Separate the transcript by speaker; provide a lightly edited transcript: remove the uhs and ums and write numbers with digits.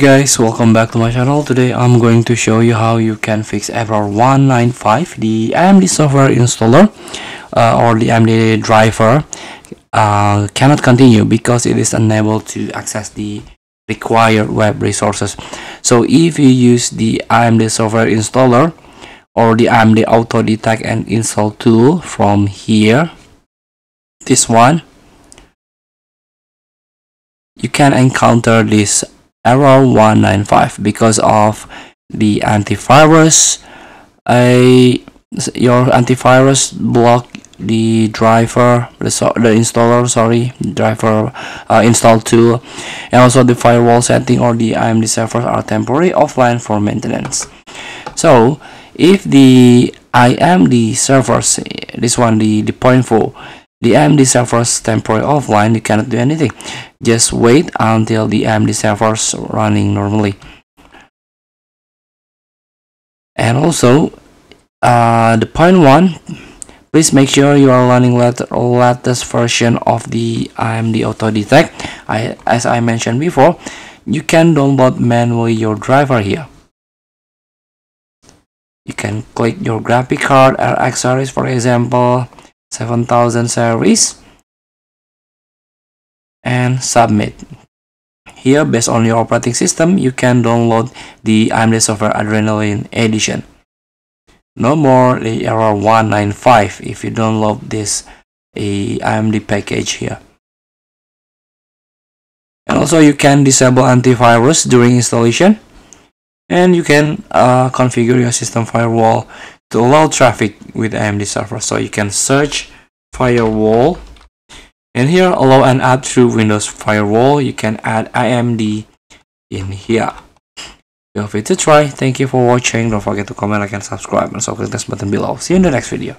Speaker 1: Guys, welcome back to my channel. Today I'm going to show you how you can fix error 195. The AMD software installer or the AMD driver cannot continue because it is unable to access the required web resources. So if you use the AMD software installer or the AMD auto detect and install tool from here, this one, you can encounter this error 195 because of the antivirus. Your antivirus block the driver, the installer, driver install tool, and also the firewall setting or the AMD servers are temporarily offline for maintenance. So if the AMD servers, this one, the point 4, the AMD servers temporarily offline, you cannot do anything. Just wait until the AMD servers running normally. And also, the point 1, please make sure you are running latest version of the AMD Auto Detect. As I mentioned before, you can download manually your driver here. You can click your graphic card RX series, for example 7000 series, and submit. Here, based on your operating system, you can download the AMD software Adrenaline edition. No more the error 195 if you download this AMD package here. And also you can disable antivirus during installation, and you can configure your system firewall to allow traffic with AMD server. So you can search firewall, and here allow and add through Windows firewall. You can add AMD in here. Feel free to try. Thank you for watching. Don't forget to comment, like, and subscribe, and also click this button below. See you in the next video.